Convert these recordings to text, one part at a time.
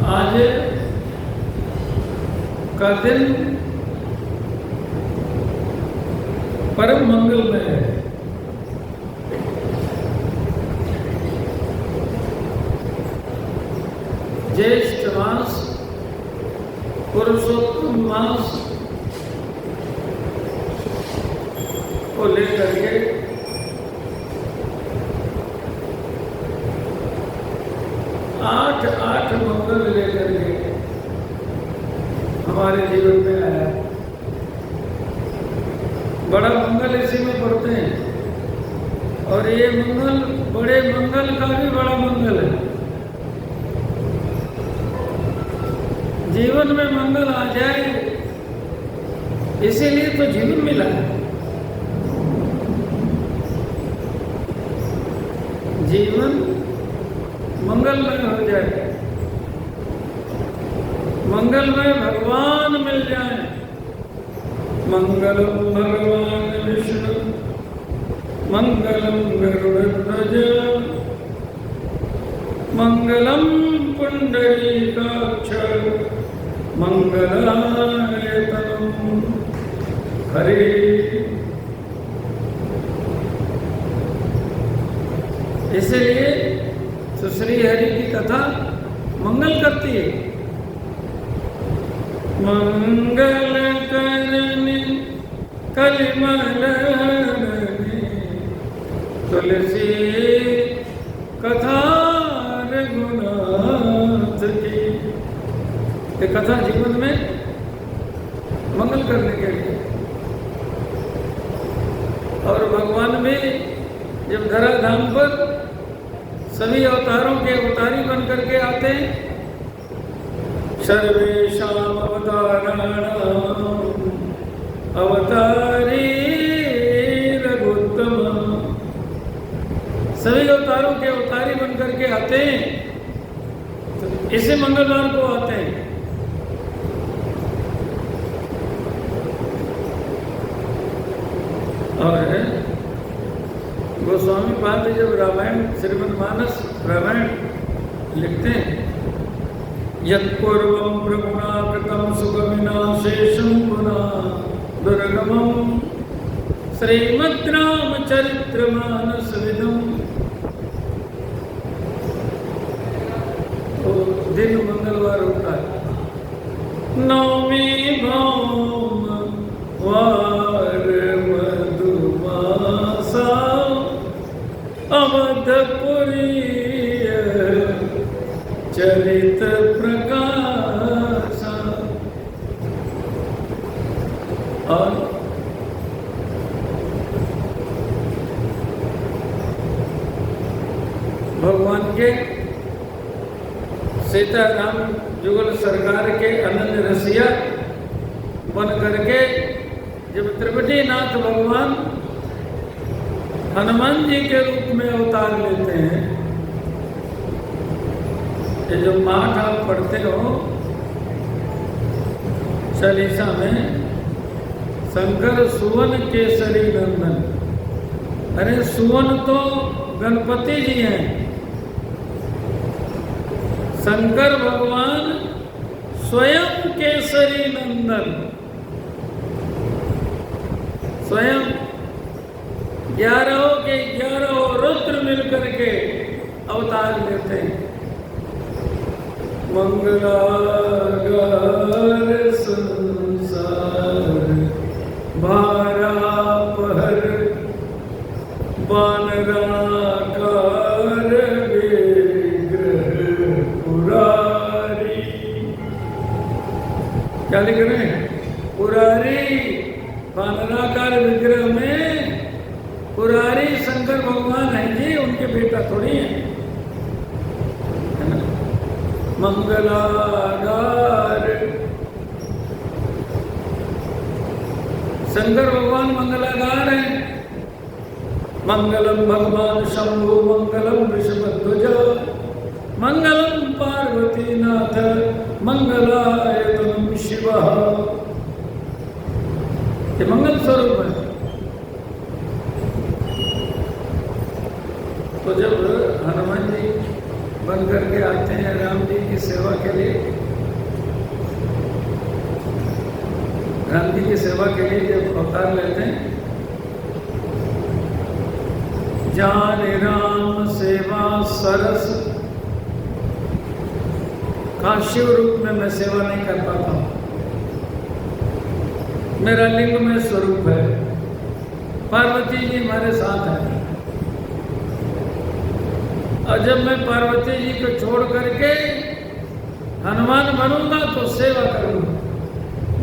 आज का दिन परम मंगलमय है। ज्येष्ठ मास, पुरुषोत्तम मास को लेकर के आठ मंगल लेकर के हमारे जीवन में आया। बड़ा मंगल इसी में पढ़ते हैं और ये मंगल बड़े मंगल का भी बड़ा मंगल है। जीवन में मंगल आ जाए इसीलिए तो जीवन मिला है। जीवन मंगलमय हो जाए, मंगलमय भगवान मिल जाए। मंगलम भगवान विष्णु मंगलम गरुड़ध्वज मंगलम पुंडरीकाक्ष मंगलाय तनम हरे। इसलिए श्री हरि की कथा मंगल करती है। मंगल करनी कलिमल तुलसी कथा रघुनाथ की। ये कथा जीवन में मंगल करने के लिए। और भगवान भी जब धराधाम पर सभी अवतारों के अवतारी बन करके आते हैं। सर्वेषाम अवताराणाम अवतारी रघुत्तम। सभी अवतारों के अवतारी बन करके आते हैं, तो इसी मंगलवार को आते हैं। और गोस्वामी पाद जब रामायण श्रीमद्मानस रामायण लिखते हैं, यत्पूर्वं प्रभुना कृतं सुगमिनाशेषं पुनः दुर्गमं श्रीमद् रामचरितमानसविदं। तो दिन मंगलवार होता है। नवमी भौम वार मधुमासा अवधपुरी चरित प्रकाश। और भगवान के सीताराम जुगल सरकार के अनन्य रसिया बन करके जब त्रिपटीनाथ भगवान हनुमान जी के रूप में अवतार लेते हैं। ये जो पाठ आप पढ़ते हो चालीसा में, शंकर सुवन केसरी नंदन। अरे सुवन तो गणपति जी हैं। शंकर भगवान स्वयं केसरी नंदन, स्वयं 11 के 11 रुद्र मिलकर के अवतार लेते हैं। मंगलागार संसार भारा पहर बानराकार विग्रह पुरारी। क्या लिख रहे हैं? पुरारी। बानराकार विग्रह में पुरारी शंकर भगवान है जी, उनके बेटा थोड़ी है। मंगलागार शंकर भगवान मंगलागार है। मंगलम भगवान शंभु मंगलम वृषभध्वज मंगलम पार्वती नाथ मंगलायतनम शिव। ये मंगल स्वरूप है। तो जब हनुमान जी बन करके आते हैं राम जी की सेवा के लिए, जी की सेवा के लिए जब अवतार लेते हैं, जाने राम सेवा सरस, का शिव रूप में मैं सेवा नहीं कर पाता हूँ, मेरा लिंग में स्वरूप है। पार्वती जी हमारे साथ हैं, और जब मैं पार्वती जी को छोड़ करके हनुमान बनूंगा तो सेवा करूंगा।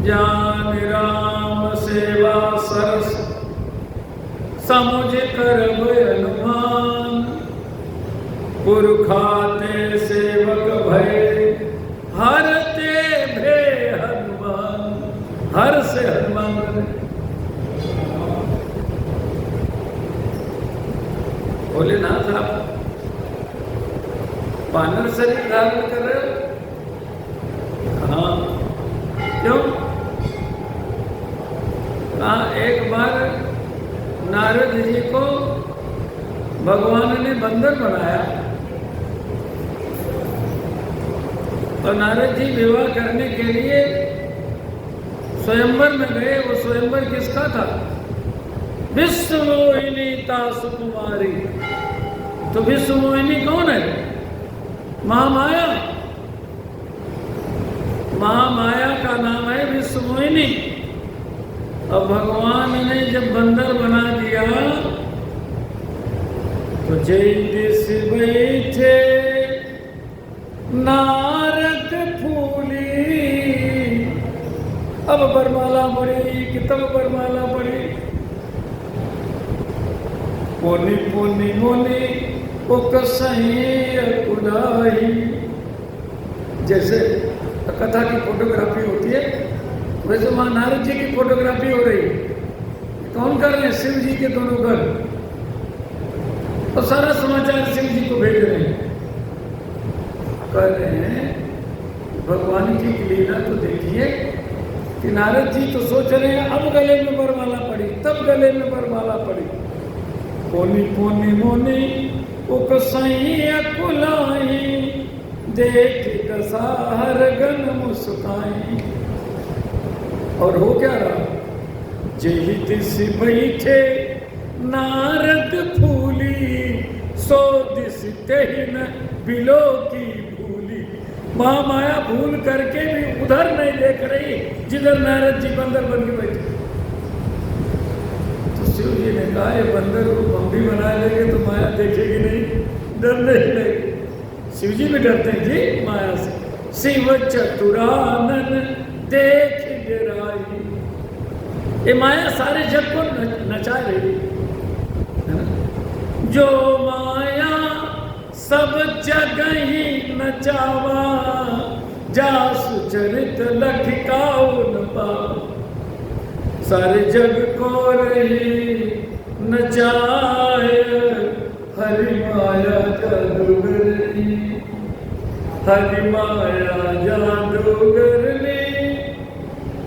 जान राम सेवा सरस, समुझ करब हनुमान, पुरखाते सेवक भय, हरते भे हनुमान। हर से हनुमान बने। भोलेनाथ आप वानर शरीर धारण कर रहे हो? हाँ, क्यों? कहा एक बार नारद जी को भगवान ने बंदर बनाया, और नारद जी विवाह करने के लिए स्वयंवर में गए। वो स्वयंवर किसका था? विश्वमोहिनी ता सुकुमारी। तो विश्वमोहिनी कौन है? महामाया। महामाया का नाम है विश्वमोहिनी। अब भगवान ने जब बंदर बना दिया तो जय दिस बैठे नारद फूली। अब बरमाला पड़ी कि तब बरमाला पड़ी। पोनी पोनी मोनी वो कसई अकुलाई। जैसे कथा की फोटोग्राफी होती है, वैसे वहां नारद जी की फोटोग्राफी हो रही है। कौन कर रहे हैं? शिव जी के दोनों घर, और सारा समाचार शिव जी को भेज रहे हैं। कह रहे हैं भगवान जी की लीला तो देखिए कि नारद जी तो सोच रहे हैं अब गले में वरमाला पड़ी, तब गले में वरमाला पड़ी। पोनी पोनी मोनी वो कसई अकुलाई, देख दशहर गन मुस्काई। और हो क्या रहा? जही दिस बैठे नारद फूली, सो दिस तेहि न बिलो की भूली। महामाया भूल करके भी उधर नहीं देख रही जिधर नारद जी बंदर बन के बैठे। तो शिव जी ने कहा ये बंदर को हम भी बना लेंगे तो माया देखेगी नहीं, डरने लगेगी। शिव जी भी डरते हैं जी माया से। शिव चतुरानन देख गिराई। ये माया सारे जग को नचा रही है। जो माया सब जगह ही नचावा, जासु चरित लखिकाऊ न पावा। सारे जग को रही नचाए, हरि माया जादूगरनी। हरि माया जादूगरनी,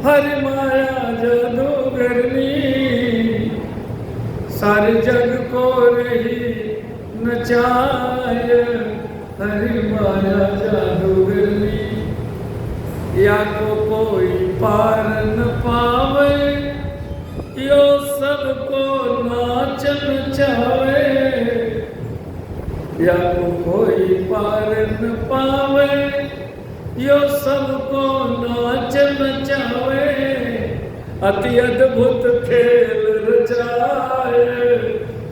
हरि माया जादूगरनी। सारे जग को रही नचाए, हरि माया जादूगरनी। या को कोई पार न पावे, यो सबको नाच नचावे। या को कोई पार न पावे, यो सबको नाच नचावे। अति अद्भुत खेल रचाए,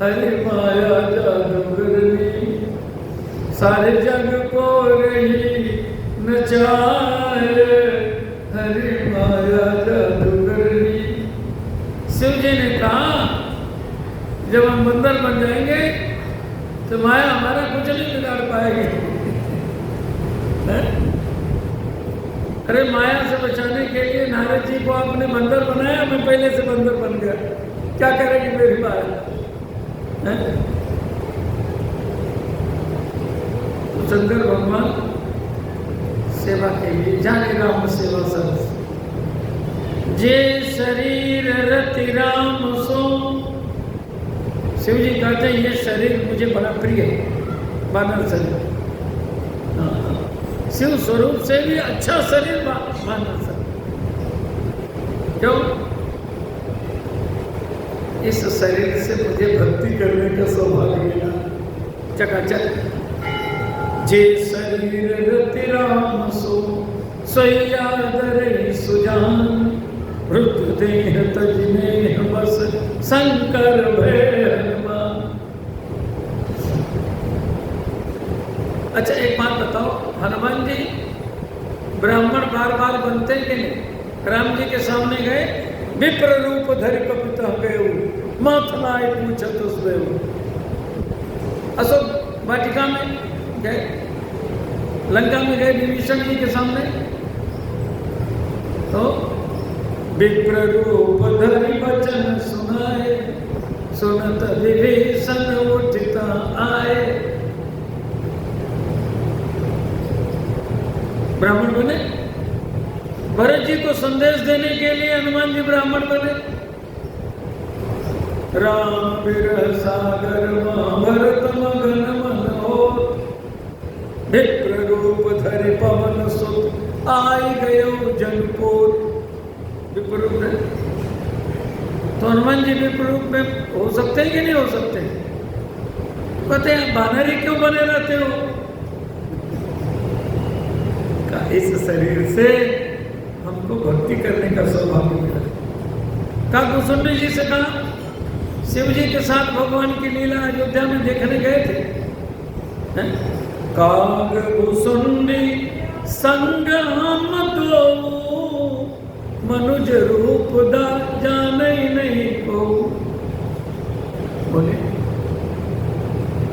हरि माया जादूगरनी। सारे जग को रही नचाए, हरि माया जादूगरनी। शिव जी ने कहा जब हम बंदर बन जाएंगे तो माया हमारा कुछ नहीं बिगाड़ पाएगी। अरे माया से बचाने के लिए नारद जी को आपने बंदर बनाया, मैं पहले से बंदर बन गया, क्या करेगी मेरी माया? तो शंकर भगवान सेवा के लिए जाने राम सेवा सरस। जे शरीर रति राम सो। शिव जी कहते हैं ये शरीर मुझे बड़ा प्रिय है, मानव शरीर। शिव स्वरूप से भी अच्छा शरीर मानव शरीर। क्यों? इस शरीर से मुझे भक्ति करने का सौभाग्य मिला। चकाचक जे शरीर रति राम सो सोया दरई सुजान, रुद्र देह तजने बस शंकर भय हनुमान। अच्छा एक बात बताओ, हनुमान जी ब्राह्मण बार बार बनते कि नहीं? राम जी के सामने गए, विप्र रूप धरि कपिता गए, माथलाए पूछत उसमें। अशोक वाटिका में गए, लंका में गए विभीषण जी के सामने, तो विप्र रूप धरि वचन सुनाए, सुनत विभीषण उठिता आए। ब्राह्मण बने, भरत जी को संदेश देने के लिए हनुमान जी ब्राह्मण बने। राम विरह सागर भरत मगन मन हो, विप्र रूप धरि पवन सुत आई गयो जनकोट। विप्र रूप है तो हनुमान जी विप्र रूप में हो सकते हैं कि नहीं हो सकते? कहते हैं बानरी क्यों बने रहते हो? इस शरीर से हमको भक्ति करने का सौभाग्य मिला। कहा कुसुंडी जी से कहा, शिव जी के साथ भगवान की लीला अयोध्या में देखने गए थे। काग कुसुंडी संग हम दो, मनुज रूप दा जाने नहीं को। बोले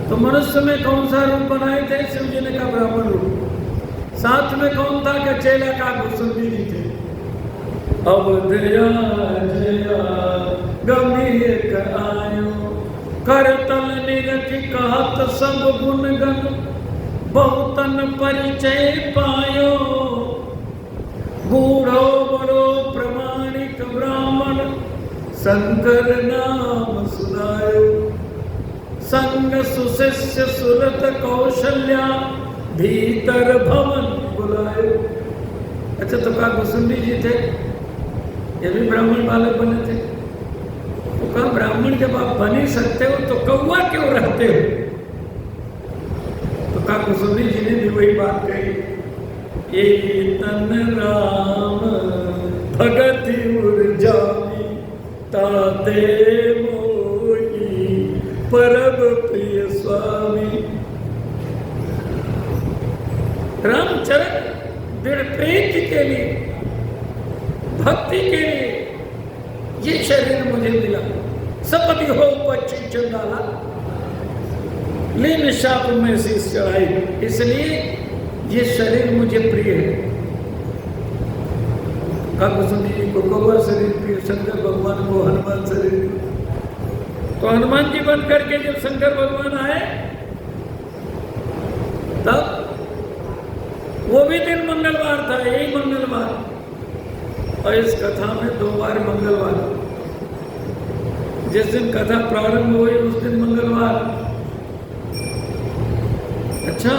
तो मनुष्य में कौन सा रूप बनाए थे? शिव जी ने कहा ब्राह्मण रूप। साथ में कौन था? कि चेला का कुसुंडी जी थे। अवधया जया गंभीर आयो, करतल निरख कहत सब गुण गण, बहुतन परिचय पायो। बूढ़ो बड़ो प्रमाणिक ब्राह्मण, शंकर नाम सुनायो। संग सुशिष्य सुरत कौशल्या, भीतर भवन बुलाए। अच्छा तो कहा कुसुंडी जी थे, ये भी ब्राह्मण बालक बने थे। तो कहा ब्राह्मण जब आप बन ही सकते हो तो कौवा क्यों रहते हो? तो कहा कुसुंडी जी ने भी वही बात कही, ये तन राम भगति उर्जामी, ताते मोही परम प्रिय स्वामी। रामचरण दृढ़ प्रीति के लिए, भक्ति के लिए ये शरीर मुझे मिला। सपति हो पक्षी चंदाला, लीन शाप में शीश चढ़ाई, इसलिए ये शरीर मुझे प्रिय है। कुसुंडी जी को कौवा शरीर प्रिय, शंकर भगवान को हनुमान शरीर। तो हनुमान जी बन करके जब शंकर भगवान आए, तब वो भी दिन मंगलवार था, यही मंगलवार। और इस कथा में 2 बार मंगलवार, जिस दिन कथा प्रारंभ हुई उस दिन मंगलवार। अच्छा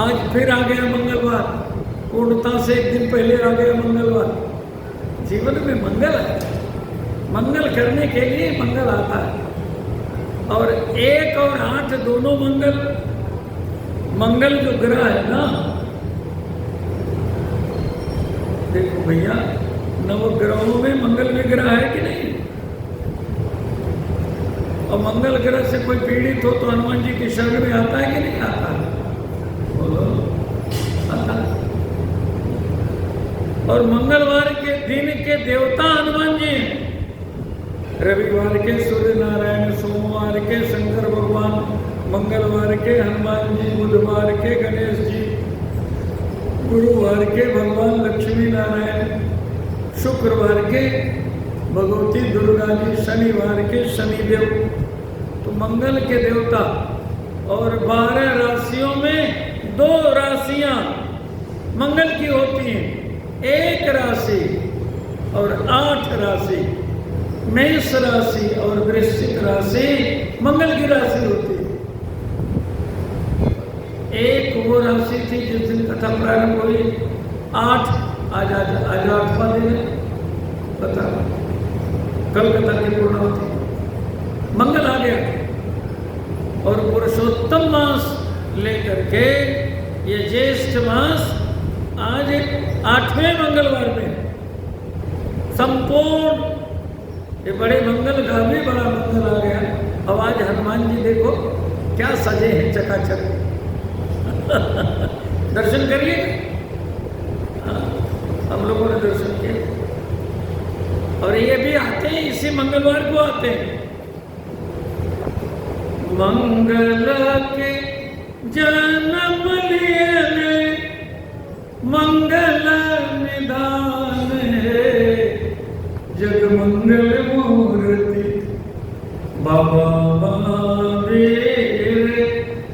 आज फिर आ गया मंगलवार, पूर्णता से एक दिन पहले आ गया मंगलवार। जीवन में मंगल है, मंगल करने के लिए मंगल आता है। और 1 और 8 दोनों मंगल, मंगल जो ग्रह है ना, देखो भैया नवग्रहों में मंगल भी ग्रह है कि नहीं? और मंगल ग्रह से कोई पीड़ित हो तो हनुमान जी के शरण में आता है कि नहीं आता? बोलो आता है। और मंगलवार के दिन के देवता हनुमान जी हैं। रविवार के सूर्य नारायण, सोमवार के शंकर भगवान, मंगलवार के हनुमान जी, बुधवार के गणेश जी, गुरुवार के भगवान लक्ष्मी नारायण, शुक्रवार के भगवती दुर्गा जी, शनिवार के शनिदेव। तो मंगल के देवता। और 12 राशियों में 2 राशियां मंगल की होती हैं, 1 राशि और 8 राशि। मेष राशि और वृश्चिक राशि मंगल की राशि होती है। एक वो राशि थी जिस दिन कथा प्रारंभ हुई, 8, आज 8वां दिन है, कथा कल कथा की पूर्णावती। मंगल आ गया। और पुरुषोत्तम मास लेकर के ये ज्येष्ठ मास आज 8वें मंगलवार में संपूर्ण ये बड़े मंगल का भी बड़ा मंगल आ गया। अब आज हनुमान जी देखो क्या सजे हैं चकाचक। दर्शन करिए। हम लोगों ने दर्शन किया और ये भी आते हैं इसी मंगलवार को आते हैं। मंगल के जन्म लिए मंगल निदान है, जग मंगल मूर्ति बाबा महावीर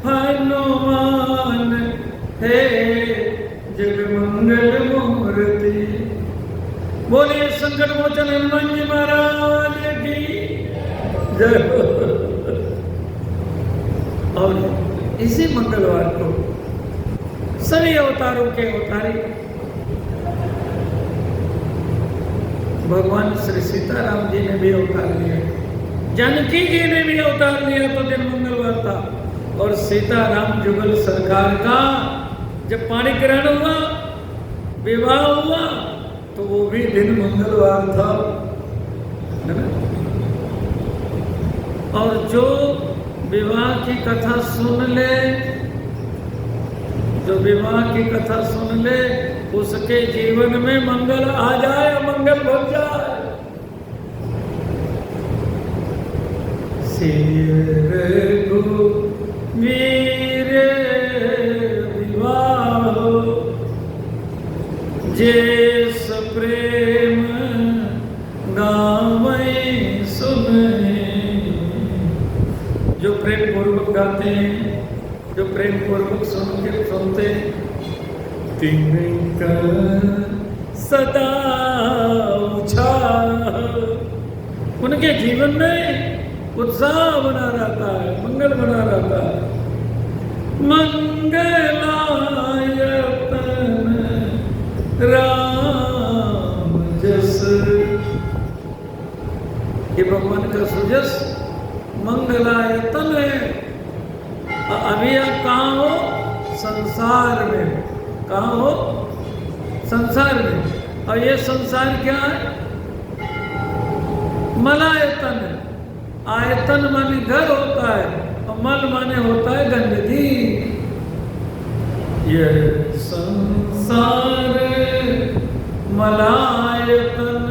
हनुमान है, जग मंगल मूर्ति। बोले संकट मोचन हनुमान जी महाराज की जय। और इसी मंगलवार को सभी अवतारों के अवतारी भगवान श्री सीताराम जी ने भी अवतार लिया, जानकी जी ने भी अवतार लिया तो दिन मंगलवार था। और सीताराम जुगल सरकार का जब पाणी ग्रहण हुआ, विवाह हुआ, तो वो भी दिन मंगलवार था। और जो विवाह की कथा सुन ले, जो विवाह की कथा सुन ले, उसके जीवन में मंगल आ जाए, मंगल बन जाए। वीर विवाह जेस प्रेम गावै सुने। जो प्रेम पूर्वक गाते हैं, जो प्रेम पूर्वक सुनते तिनका सदा उत्साह, उनके जीवन में उत्साह बना रहता है, मंगल बना रहता है। मंगलायतन राम जस, ये भगवान का सुजस मंगलायतन है। अभी आप कहाँ हो? संसार में। कहाँ हो? संसार में। और ये संसार क्या है? मलायतन है। आयतन माने घर होता है और मल माने होता है गंदगी। ये संसार मलायतन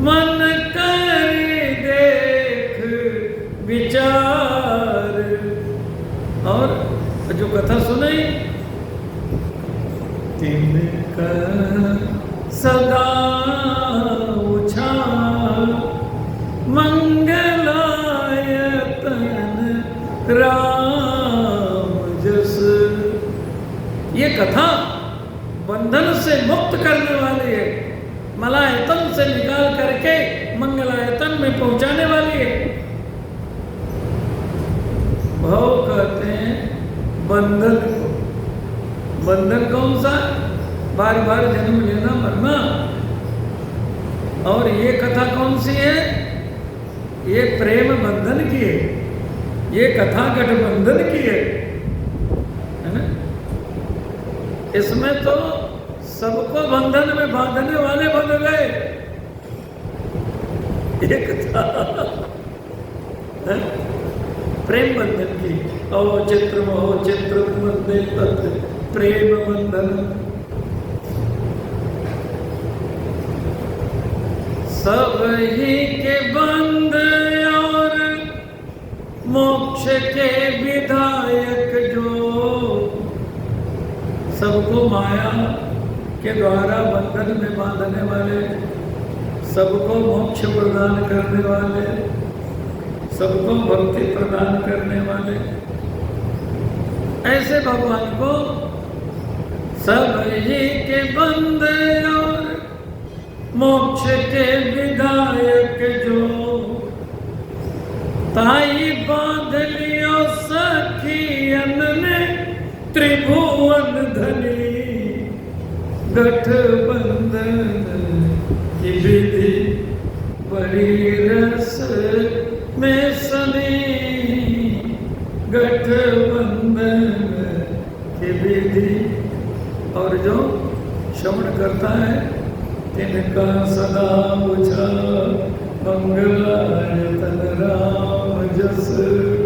मन कर देख विचार। और जो कथा सुनाई, तिनका सदा उछाल मंगलायतन राम जस। ये कथा बंधन से मुक्त करने वाली है, मलायतन से निकाल करके मंगलायतन में पहुंचाने वाली है। भाव कहते हैं बंधन को। बंधन कौन सा? बार बार जन्म लेना मरना। और ये कथा कौन सी है? ये प्रेम बंधन की है, ये कथा गठबंधन की है ना? इसमें तो सबको बंधन में बांधने वाले बन गए। ये कथा प्रेम बंधन की। ओ चित्र मोह चित्र बंधे तत् प्रेम बंधन। सब ही के बंध और मोक्ष के विधायक जो, सबको माया के द्वारा बंधन में बांधने वाले, सबको मोक्ष प्रदान करने वाले, सबको भक्ति प्रदान करने वाले, ऐसे भगवान को सब ही के बंध और मोक्ष के विधायक जो, ताई बांध लियो सखियन ने त्रिभुवन धनी, गठबंधन की विधि बड़ी रस में सदी गठबंधन की विधि। और जो श्रवण करता है तिनका सदा पूछा मंगलायतन राम जस।